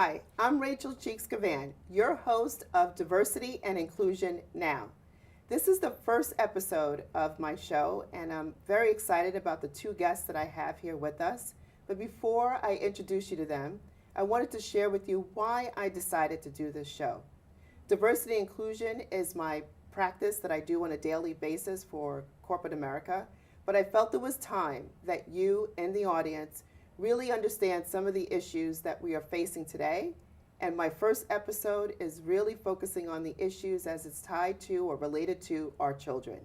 Hi, I'm Rachel Cheeks-Givan, your host of Diversity and Inclusion Now. This is the first episode of my show, and I'm very excited about the two guests that I have here with us. But before I introduce you to them, I wanted to share with you why I decided to do this show. Diversity and inclusion is my practice that I do on a daily basis for corporate America, but I felt it was time that you in the audience really understand some of the issues that we are facing today. And my first episode is really focusing on the issues as it's tied to or related to our children.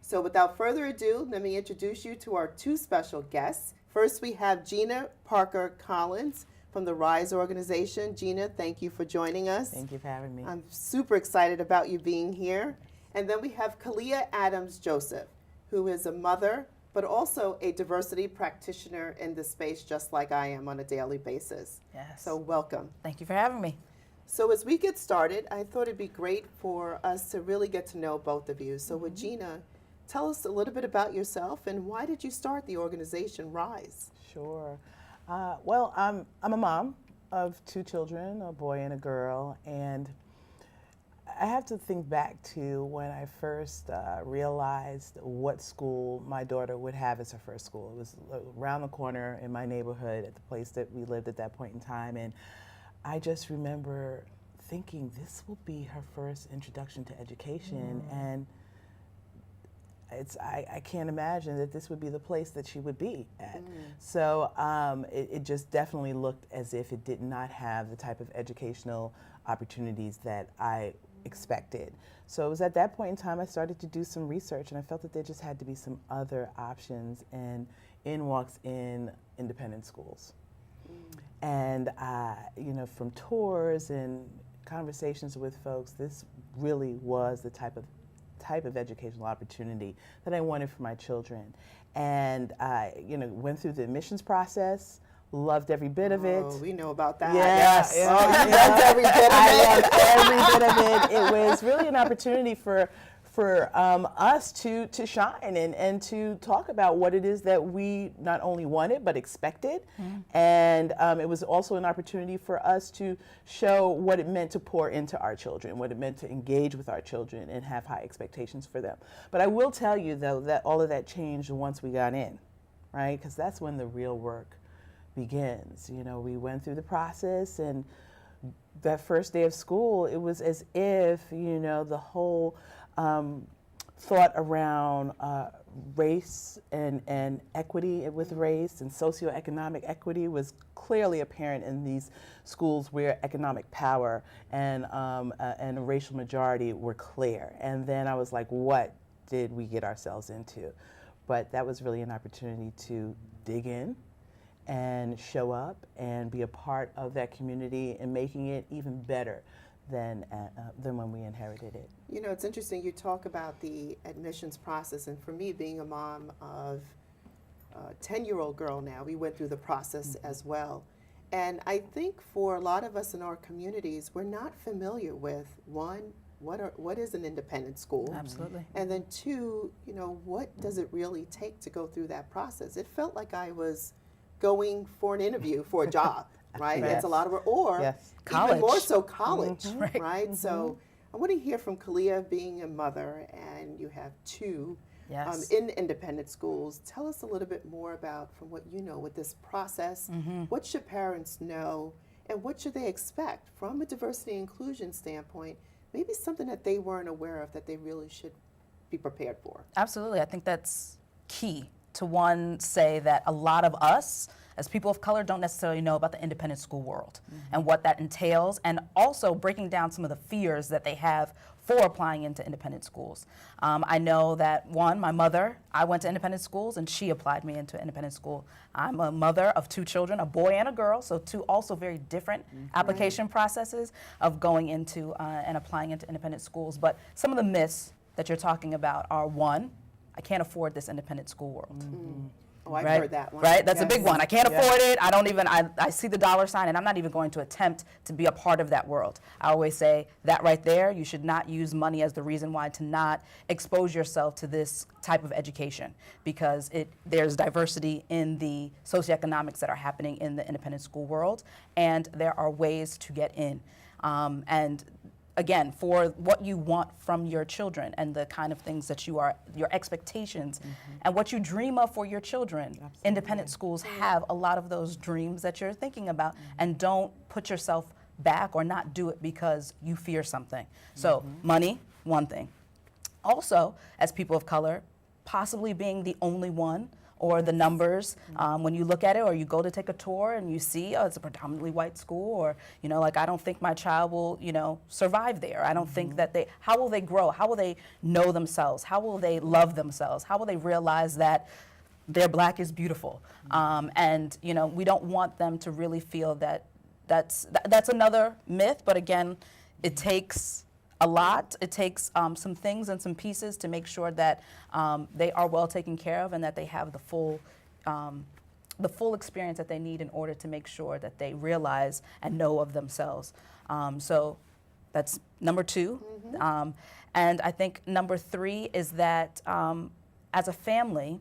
So without further ado, let me introduce you to our two special guests. First, we have Gina Parker Collins from the RISE organization. Gina, thank you for joining us. Thank you for having me. I'm super excited about you being here. And then we have Kalia Adams Joseph, who is a mother, but also a diversity practitioner in this space, just like I am on a daily basis. Yes. So welcome. Thank you for having me. So as we get started, I thought it'd be great for us to really get to know both of you. So with Gina, tell us a little bit about yourself and why did you start the organization RISE? Sure. Well, I'm a mom of two children, a boy and a girl, and I have to think back to when I first realized what school my daughter would have as her first school. It was around the corner in my neighborhood at the place that we lived at that point in time. And I just remember thinking this will be her first introduction to education. And I can't imagine that this would be the place that she would be at. So it just definitely looked as if it did not have the type of educational opportunities that I expected. So it was at that point in time I started to do some research, and I felt that there just had to be some other options, and in walks in independent schools. And you know, from tours and conversations with folks, this really was the type of educational opportunity that I wanted for my children. And I, you know, went through the admissions process. Loved every bit of it. Oh, we know about that. Yes. Loved every bit of it. I loved every bit of it. It was really an opportunity for us to shine and to talk about what it is that we not only wanted but expected. And it was also an opportunity for us to show what it meant to pour into our children, what it meant to engage with our children and have high expectations for them. But I will tell you, though, that all of that changed once we got in, right? Because that's when the real work begins. You know, we went through the process, and that first day of school, it was as if, you know, the whole thought around race and equity with race and socioeconomic equity was clearly apparent in these schools where economic power and a racial majority were clear. And then I was like, what did we get ourselves into? But that was really an opportunity to dig in and show up and be a part of that community and making it even better than when we inherited it. You know, it's interesting you talk about the admissions process, and for me, being a mom of a 10-year-old girl now, we went through the process as well. And I think for a lot of us in our communities, we're not familiar with, one, what is an independent school? Absolutely. And then two, you know, what does it really take to go through that process? It felt like I was going for an interview for a job, right? Yes. It's a lot of, or Yes. College. even more so college, Right. right? So I want to hear from Kalia, being a mother, and you have two Yes. in independent schools. Tell us a little bit more about, from what you know with this process, what should parents know, and what should they expect from a diversity and inclusion standpoint, maybe something that they weren't aware of that they really should be prepared for? Absolutely. I think that's key to, one, say that a lot of us as people of color don't necessarily know about the independent school world and what that entails, and also breaking down some of the fears that they have for applying into independent schools. I know that, one, my mother, I went to independent schools and she applied me into independent school. I'm a mother of two children, a boy and a girl, so two also very different application processes of going into and applying into independent schools. But some of the myths that you're talking about are, one, I can't afford this independent school world. Oh, I've right? heard that one. Right? That's a Yes. big one. I can't Yeah. afford it. I don't even, I see the dollar sign and I'm not even going to attempt to be a part of that world. I always say that right there, you should not use money as the reason why to not expose yourself to this type of education, because there's diversity in the socioeconomics that are happening in the independent school world, and there are ways to get in. And again, for what you want from your children and the kind of things that your expectations and what you dream of for your children. Absolutely. Independent schools have a lot of those dreams that you're thinking about, and don't put yourself back or not do it because you fear something. So money, one thing. Also, as people of color, possibly being the only one, or the numbers, when you look at it or you go to take a tour and you see, oh, it's a predominantly white school, or, you know, like, I don't think my child will, you know, survive there. I don't think that how will they grow? How will they know themselves? How will they love themselves? How will they realize that their black is beautiful? And, you know, we don't want them to really feel that that's another myth, but again, it takes a lot. It takes some things and some pieces to make sure that they are well taken care of and that they have the full experience that they need in order to make sure that they realize and know of themselves. So that's number two. And I think number three is that as a family,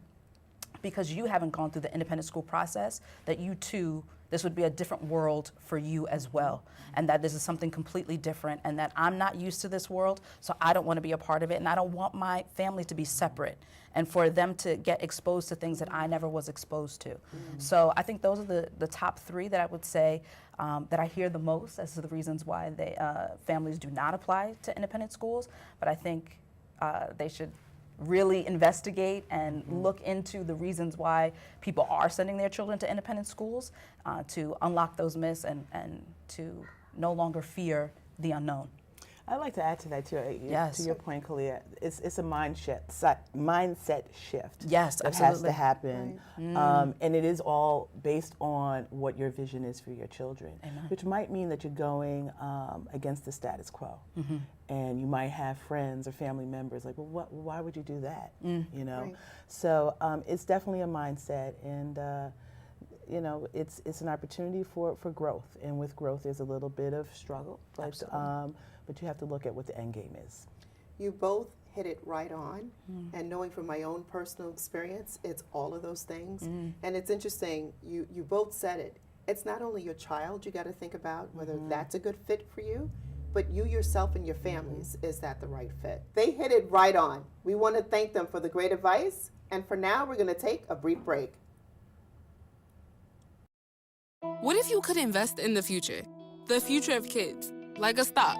because you haven't gone through the independent school process, that you too, this would be a different world for you as well, and that this is something completely different, and that I'm not used to this world, so I don't want to be a part of it, and I don't want my family to be separate, and for them to get exposed to things that I never was exposed to. So I think those are the top three that I would say that I hear the most as to the reasons why families do not apply to independent schools, but I think they should really investigate and look into the reasons why people are sending their children to independent schools, to unlock those myths and to no longer fear the unknown. I'd like to add to that too. Yes. To your point, Kalia, it's a mindset shift. Yes, that absolutely. has to happen, and it is all based on what your vision is for your children, which might mean that you're going against the status quo, and you might have friends or family members like, well, why would you do that? You know, so it's definitely a mindset, and you know, it's an opportunity for growth, and with growth, there's a little bit of struggle, but you have to look at what the end game is. You both hit it right on, and knowing from my own personal experience, it's all of those things. And it's interesting, you both said it. It's not only your child you got to think about whether that's a good fit for you, but you yourself and your families, is that the right fit? They hit it right on. We want to thank them for the great advice, and for now, we're going to take a brief break. What if you could invest in the future of kids, like a stock?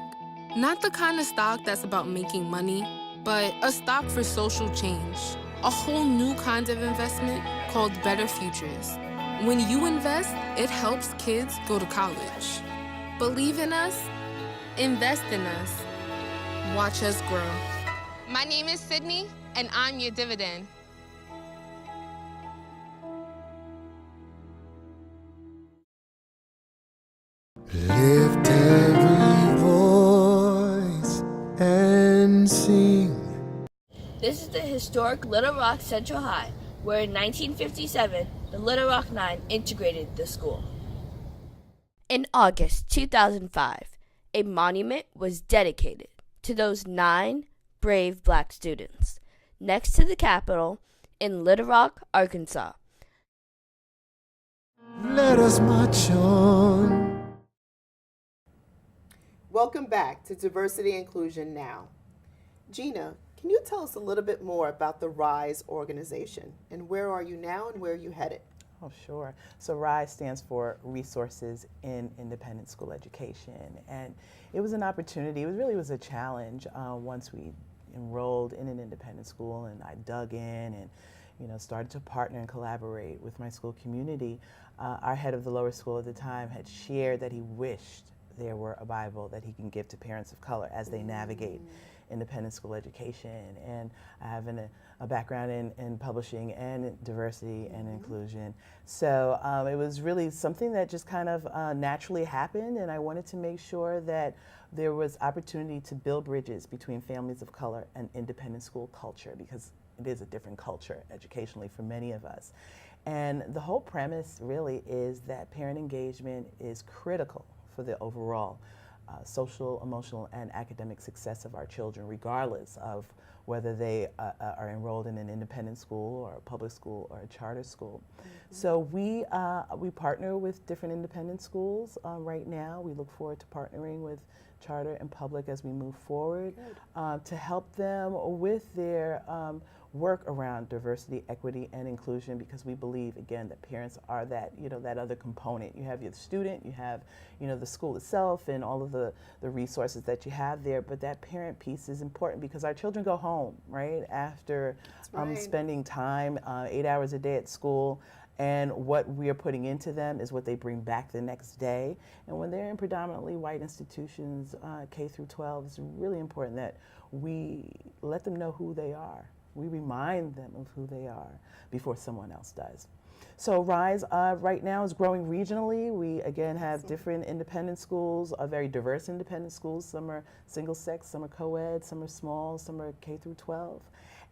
Not the kind of stock that's about making money, but a stock for social change. A whole new kind of investment called Better Futures. When you invest, it helps kids go to college. Believe in us, invest in us, watch us grow. My name is Sydney, and I'm your dividend. Lift every voice and sing. This is the historic Little Rock Central High, where in 1957, the Little Rock Nine integrated the school. In August 2005, a monument was dedicated to those 9 brave black students next to the Capitol in Little Rock, Arkansas. Let us march on. Welcome back to Diversity Inclusion Now. Gina, can you tell us a little bit more about the RISE organization, and where are you now and where are you headed? Oh, sure. So RISE stands for Resources in Independent School Education, and it was an opportunity. It really was a challenge once we enrolled in an independent school, and I dug in and started to partner and collaborate with my school community. Our head of the lower school at the time had shared that he wished there were a Bible that he can give to parents of color as they navigate independent school education. And I have a background in publishing and diversity and inclusion. So it was really something that just kind of naturally happened, and I wanted to make sure that there was opportunity to build bridges between families of color and independent school culture, because it is a different culture educationally for many of us. And the whole premise really is that parent engagement is critical for the overall social, emotional, and academic success of our children, regardless of whether they are enrolled in an independent school or a public school or a charter school. So we partner with different independent schools right now. We look forward to partnering with charter and public as we move forward to help them with their work around diversity, equity, and inclusion, because we believe, again, that parents are that, that other component. You have your student, you have, the school itself and all of the resources that you have there, but that parent piece is important because our children go home, right, after spending time 8 hours a day at school. And what we are putting into them is what they bring back the next day. And when they're in predominantly white institutions, K through 12, it's really important that we let them know who they are. We remind them of who they are before someone else does. So RISE right now is growing regionally. We again have different independent schools, very diverse independent schools. Some are single sex, some are co-ed, some are small, some are K through 12.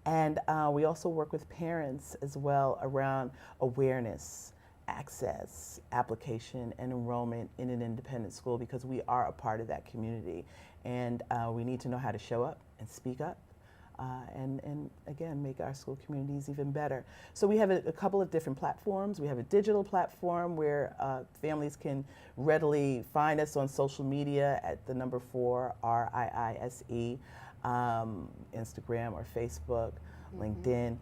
And we also work with parents as well around awareness, access, application, and enrollment in an independent school, because we are a part of that community. And we need to know how to show up and speak up. And again, make our school communities even better. So we have a couple of different platforms. We have a digital platform where families can readily find us on social media at the number 4, RIISE, Instagram or Facebook, LinkedIn.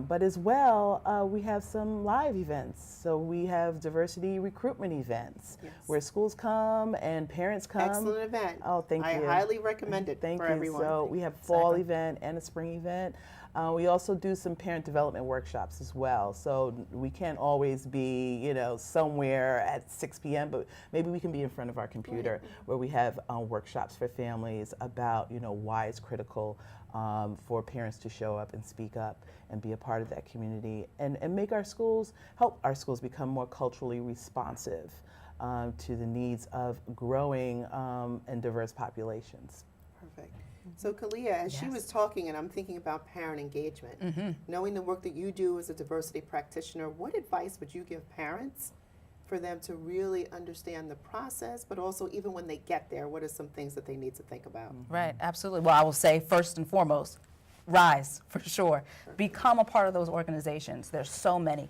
But as well, we have some live events. So we have diversity recruitment events where schools come and parents come. Excellent event. Oh, thank you. I highly recommend it Thank for you. everyone. So we have fall event and a spring event. We also do some parent development workshops as well. So we can't always be, somewhere at 6 p.m., but maybe we can be in front of our computer where we have workshops for families about, why it's critical for parents to show up and speak up and be a part of that community, and make our schools, help our schools become more culturally responsive to the needs of growing and diverse populations. Perfect. So Kalia, as she was talking, and I'm thinking about parent engagement, knowing the work that you do as a diversity practitioner, what advice would you give parents for them to really understand the process, but also even when they get there, what are some things that they need to think about? Right, absolutely. Well, I will say first and foremost, RISE, for sure. Become a part of those organizations. There's so many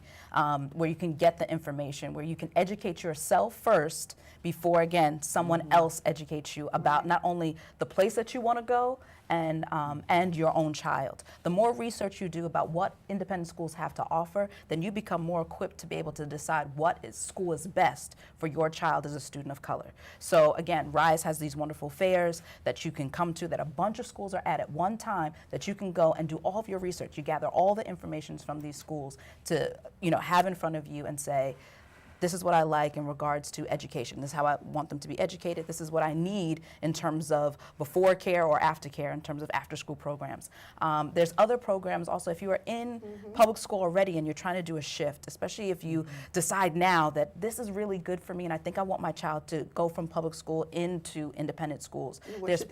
where you can get the information, where you can educate yourself first before, again, someone else educates you about not only the place that you want to go and your own child. The more research you do about what independent schools have to offer, then you become more equipped to be able to decide school is best for your child as a student of color. So again, RISE has these wonderful fairs that you can come to, that a bunch of schools are at one time, that you can go and do all of your research. You gather all the information from these schools to have in front of you and say, this is what I like in regards to education. This is how I want them to be educated. This is what I need in terms of before care or after care, in terms of after school programs. There's other programs also. If you are in public school already and you're trying to do a shift, especially if you decide now that this is really good for me and I think I want my child to go from public school into independent schools. There's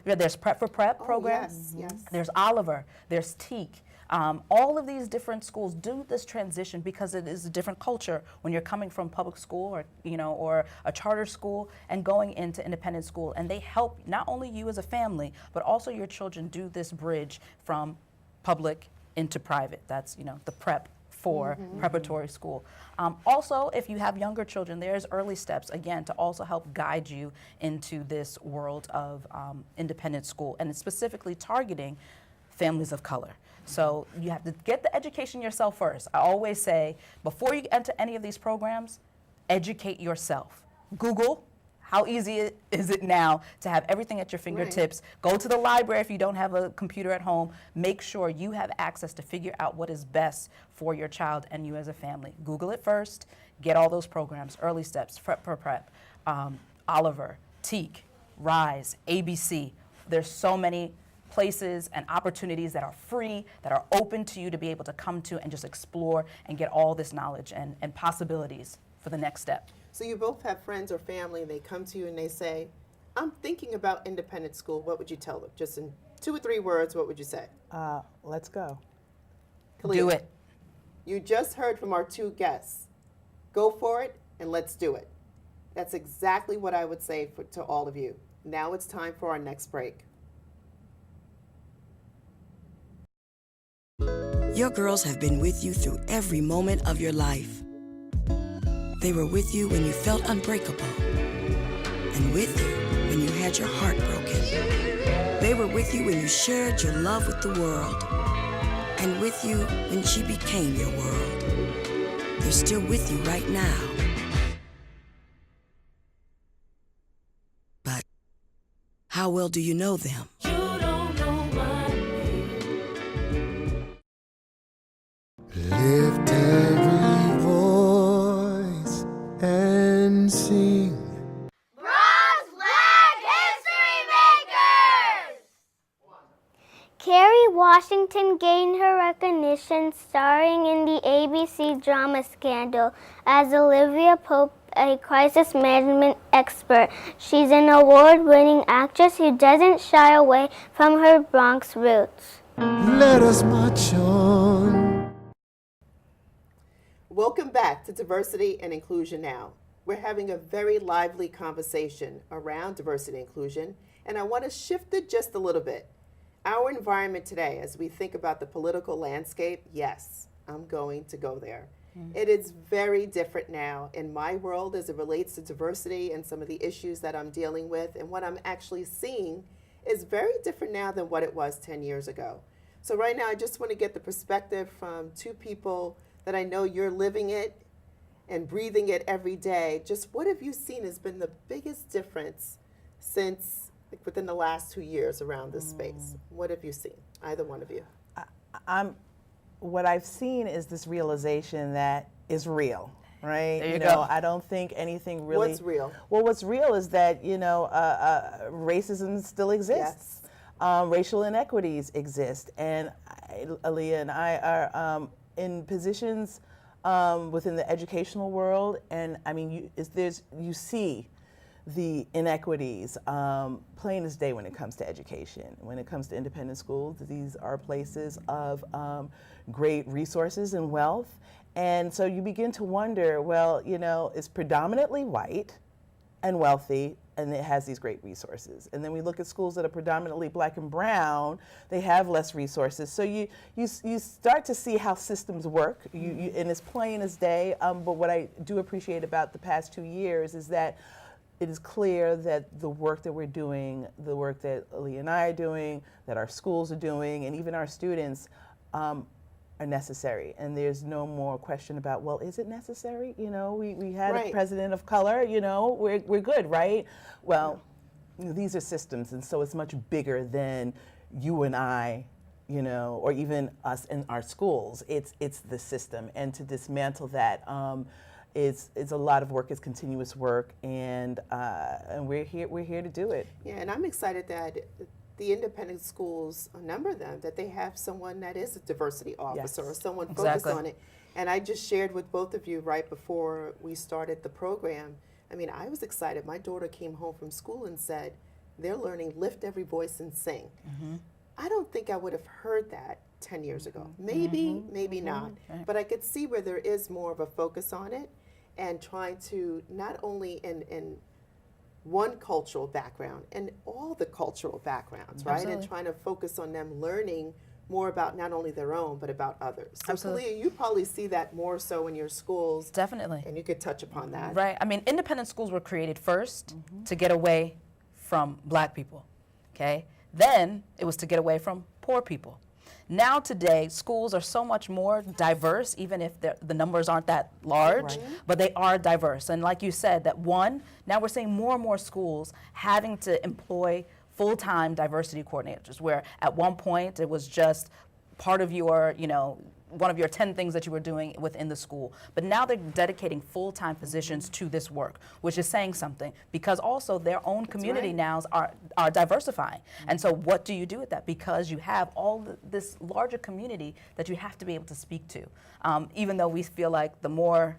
there's Prep for Prep programs. Yes. There's Oliver. There's Teak. All of these different schools do this transition because it is a different culture when you're coming from public school or a charter school and going into independent school, and they help not only you as a family but also your children do this bridge from public into private. That's the prep for preparatory school. Also, if you have younger children, there's early steps, again, to also help guide you into this world of independent school, and it's specifically targeting families of color. So you have to get the education yourself first. I always say, before you enter any of these programs, educate yourself. Google. How easy is it now to have everything at your fingertips? Go to the library if you don't have a computer at home. Make sure you have access to figure out what is best for your child and you as a family. Google it first. Get all those programs, early steps, Prep for Prep, Oliver, Teak, RISE, ABC. There's so many places and opportunities that are free, that are open to you to be able to come to and just explore and get all this knowledge and possibilities for the next step. So you both have friends or family, and they come to you and they say, I'm thinking about independent school. What would you tell them? Just in 2 or 3 words, what would you say? Let's go. Kalia. Do it. You just heard from our two guests. Go for it and let's do it. That's exactly what I would say to all of you. Now it's time for our next break. Your girls have been with you through every moment of your life. They were with you when you felt unbreakable, and with you when you had your heart broken. They were with you when you shared your love with the world, and with you when she became your world. They're still with you right now. But how well do you know them? Lift every voice and sing. Kerry Washington gained her recognition starring in the ABC drama Scandal as Olivia Pope, a crisis management expert. She's an award-winning actress who doesn't shy away from her Bronx roots. Let us march on. Welcome back to Diversity and Inclusion Now. We're having a very lively conversation around diversity and inclusion, and I want to shift it just a little bit. Our environment today, as we think about the political landscape, yes, I'm going to go there. It is very different now in my world as it relates to diversity and some of the issues that I'm dealing with, and what I'm actually seeing is very different now than what it was 10 years ago. So right now, I just want to get the perspective from two people that I know you're living it and breathing it every day. Just what have you seen has been the biggest difference since within the last 2 years around this space? What have you seen, either one of you? What I've seen is this realization that is real, right? There you go. I don't think anything really. What's real? Well, what's real is that racism still exists. Racial inequities exist, and Aaliyah and I are in positions within the educational world, and I mean, you see the inequities plain as day when it comes to education. When it comes to independent schools, these are places of great resources and wealth. And so you begin to wonder, well, it's predominantly white and wealthy, and it has these great resources. And then we look at schools that are predominantly black and brown, they have less resources. So you start to see how systems work, and it's plain as day. But what I do appreciate about the past 2 years is that it is clear that the work that we're doing, the work that Ali and I are doing, that our schools are doing, and even our students are necessary. And there's no more question about, well, is it necessary? We had a president of color, we're good, right? Well, these are systems, and so it's much bigger than you and I, or even us in our schools. It's the system, and to dismantle that, it's a lot of work. It's continuous work, and we're here to do it. Yeah, and I'm excited that the independent schools, a number of them, that they have someone that is a diversity officer or someone focused on it. And I just shared with both of you right before we started the program. I mean, I was excited. My daughter came home from school and said, they're learning Lift Every Voice and Sing. I don't think I would have heard that 10 years ago. Maybe, maybe not. But I could see where there is more of a focus on it, and trying to not only in one cultural background and all the cultural backgrounds, right? Absolutely. And trying to focus on them learning more about not only their own, but about others. So Absolutely. Kalia, you probably see that more so in your schools. Definitely. And you could touch upon that. Right. I mean, independent schools were created first to get away from black people, okay? Then it was to get away from poor people. Now today, schools are so much more diverse, even if the numbers aren't that large, but they are diverse. And like you said, now we're seeing more and more schools having to employ full-time diversity coordinators, where at one point it was just part of your, one of your 10 things that you were doing within the school. But now they're dedicating full-time positions to this work, which is saying something, because also their own community now are diversifying. And so what do you do with that? Because you have all this larger community that you have to be able to speak to. Even though we feel like the more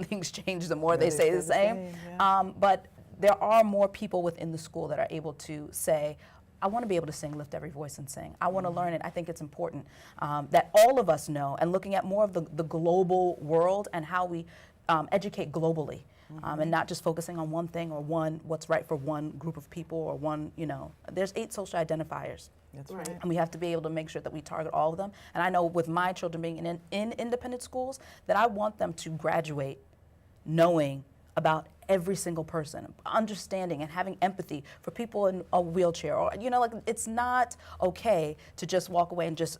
things change, the more they say the same. But there are more people within the school that are able to say, I want to be able to sing Lift Every Voice and Sing. I want to learn it. I think it's important that all of us know, and looking at more of the global world and how we educate globally. And not just focusing on one thing or what's right for one group of people or one, there's 8 social identifiers. That's right. And we have to be able to make sure that we target all of them. And I know with my children being in independent schools, that I want them to graduate knowing about every single person, understanding and having empathy for people in a wheelchair, or it's not okay to just walk away and just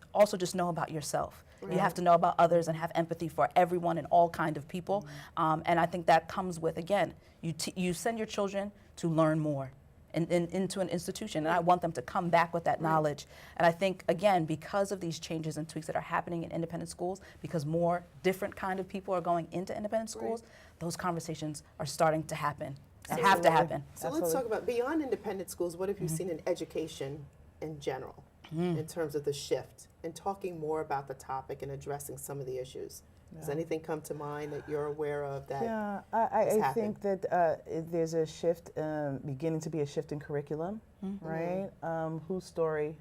know about yourself. Right. You have to know about others and have empathy for everyone and all kind of people. And I think that comes with, again, you send your children to learn more into an institution, and I want them to come back with that knowledge. And I think, again, because of these changes and tweaks that are happening in independent schools, because more different kind of people are going into independent schools, those conversations are starting to happen and have to happen. So let's talk about beyond independent schools. What have you seen in education in general in terms of the shift and talking more about the topic and addressing some of the issues? Does anything come to mind that you're aware of that I think that there's a shift, beginning to be a shift in curriculum, right? Whose story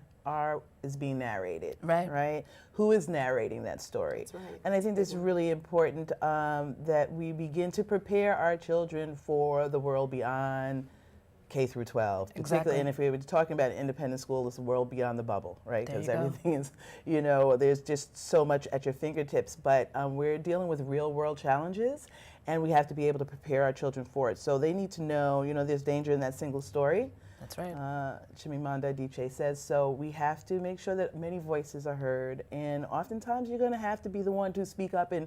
is being narrated, right? Who is narrating that story? That's right. And I think it's really important that we begin to prepare our children for the world beyond K through 12, particularly, and if we were talking about independent school, it's the world beyond the bubble, right? Because everything is, there's just so much at your fingertips, but we're dealing with real world challenges, and we have to be able to prepare our children for it. So they need to know, there's danger in that single story. That's right. Chimamanda Adichie says, so we have to make sure that many voices are heard, and oftentimes you're going to have to be the one to speak up and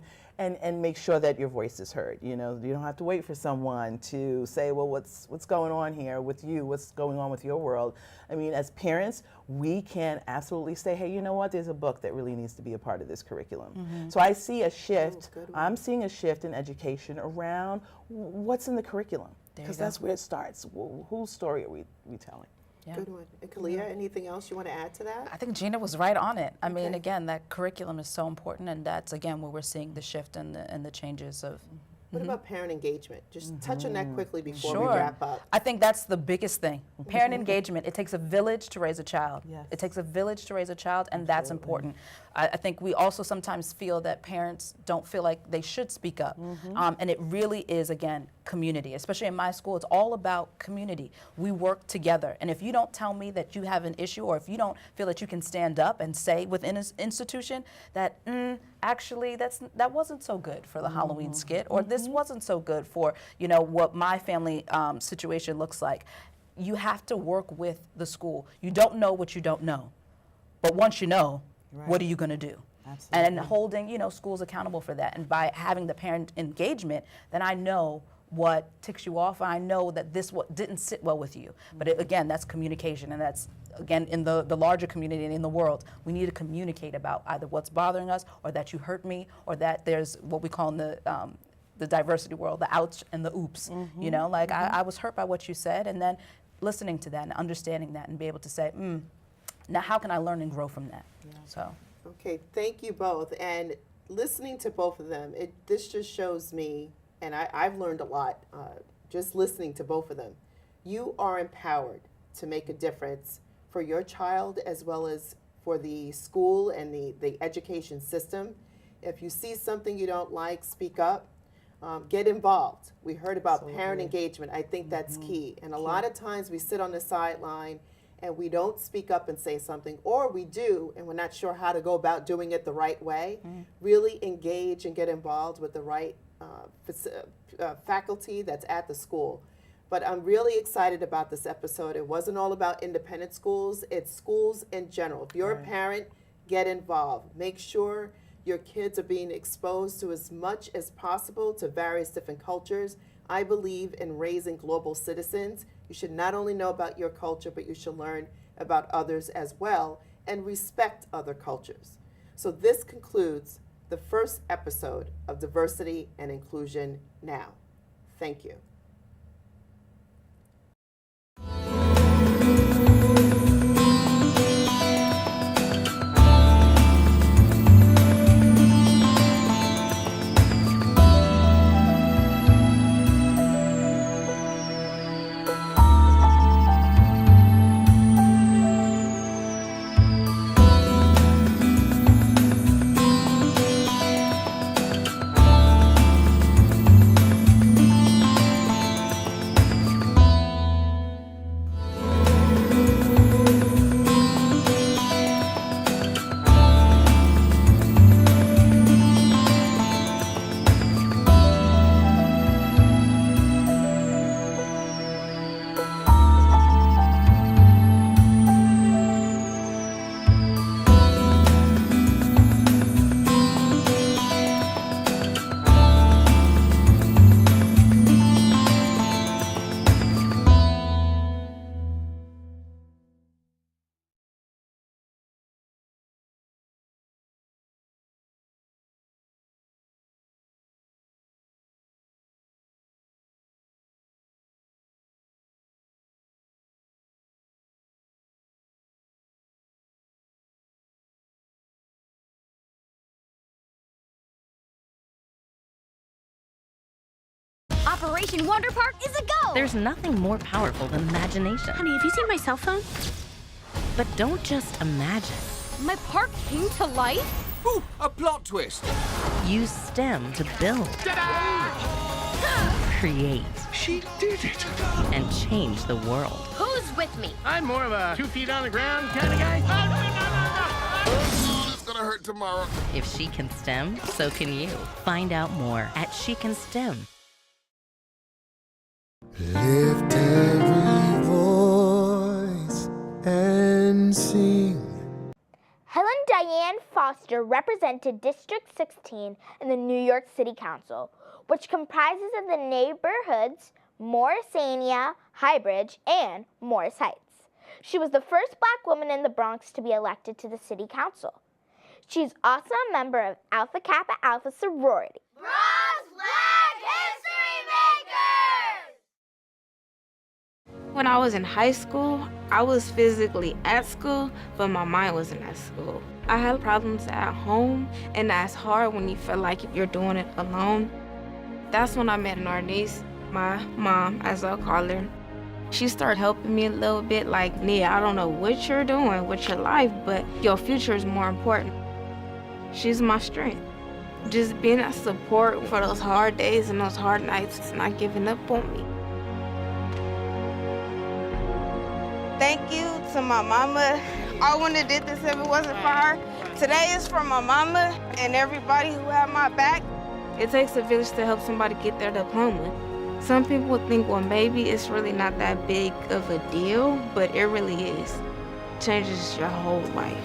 make sure that your voice is heard. You don't have to wait for someone to say, well, what's going on here with you? What's going on with your world? I mean, as parents, we can absolutely say, hey, you know what? There's a book that really needs to be a part of this curriculum. So I see a shift. I'm seeing a shift in education around what's in the curriculum. Because that's where it starts. Whose story are we telling? Yeah. Good one. And Kalia, anything else you want to add to that? I think Gina was right on it. I mean, again, that curriculum is so important, and that's, again, where we're seeing the shift and the changes of. What about parent engagement? Just touch on that quickly before we wrap up. I think that's the biggest thing. Parent engagement. It takes a village to raise a child. Yes. It takes a village to raise a child, and that's important. I think we also sometimes feel that parents don't feel like they should speak up. And it really is, again, community. Especially in my school, it's all about community. We work together. And if you don't tell me that you have an issue, or if you don't feel that you can stand up and say within an institution that, actually, that wasn't so good for the Halloween skit, or this wasn't so good for, what my family situation looks like. You have to work with the school. You don't know what you don't know. But once you know, what are you going to do? Absolutely. And holding, schools accountable for that. And by having the parent engagement, then I know what ticks you off. I know that this didn't sit well with you. But again, that's communication, and that's, again, in the larger community and in the world, we need to communicate about either what's bothering us, or that you hurt me, or that there's what we call in the diversity world, the ouch and the oops. I was hurt by what you said, and then listening to that and understanding that and be able to say, now how can I learn and grow from that? So. Okay, thank you both. And listening to both of them, this just shows me, and I've learned a lot just listening to both of them. You are empowered to make a difference for your child as well as for the school and the education system. If you see something you don't like, speak up. Get involved. We heard about parent engagement. I think that's key. And a lot of times we sit on the sideline and we don't speak up and say something, or we do and we're not sure how to go about doing it the right way. Really engage and get involved with the right faculty that's at the school. But I'm really excited about this episode. It wasn't all about independent schools, it's schools in general. If you're a parent, get involved. Make sure your kids are being exposed to as much as possible to various different cultures. I believe in raising global citizens. You should not only know about your culture, but you should learn about others as well and respect other cultures. So this concludes the first episode of Diversity and Inclusion Now. Thank you. Operation Wonder Park is a go! There's nothing more powerful than imagination. Honey, have you seen my cell phone? But don't just imagine. My park came to life? Ooh, a plot twist. Use STEM to build, create, She did it. and change the world. Who's with me? I'm more of a 2 feet on the ground kind of guy. Oh, it's gonna hurt tomorrow. If she can STEM, so can you. Find out more at She Can STEM. Lift every voice and sing. Helen Diane Foster represented District 16 in the New York City Council, which comprises of the neighborhoods Morrisania, Highbridge, and Morris Heights. She was the first Black woman in the Bronx to be elected to the City Council. She's also a member of Alpha Kappa Alpha sorority. Bronx Black History Makers! When I was in high school, I was physically at school, but my mind wasn't at school. I had problems at home, and that's hard when you feel like you're doing it alone. That's when I met an artist, my mom, as I'll call her. She started helping me a little bit, like, Nia, I don't know what you're doing with your life, but your future is more important. She's my strength. Just being a support for those hard days and those hard nights, not giving up on me. Thank you to my mama. I wouldn't have did this if it wasn't for her. Today is for my mama and everybody who had my back. It takes a village to help somebody get their diploma. Some people think, well, maybe it's really not that big of a deal, but it really is. It changes your whole life.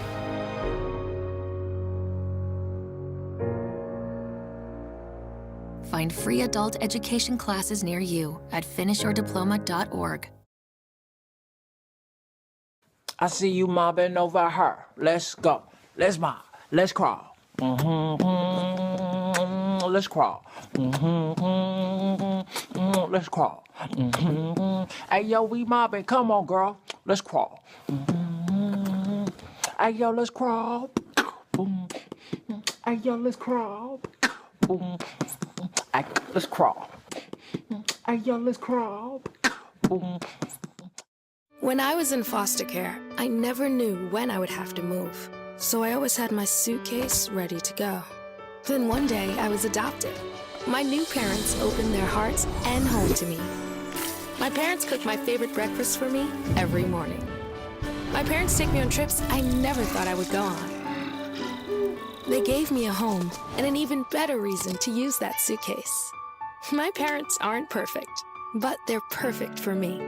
Find free adult education classes near you at finishyourdiploma.org. I see you mobbing over her. Let's go. Let's mob. Let's crawl. Let's crawl. Let's crawl. Hey, yo, we mobbing. Come on, girl. Let's crawl. Hey, yo, let's crawl. Hey, yo, let's crawl. Hey, let's crawl. Hey, yo, let's crawl. When I was in foster care, I never knew when I would have to move, so I always had my suitcase ready to go. Then one day, I was adopted. My new parents opened their hearts and home to me. My parents cook my favorite breakfast for me every morning. My parents take me on trips I never thought I would go on. They gave me a home and an even better reason to use that suitcase. My parents aren't perfect, but they're perfect for me.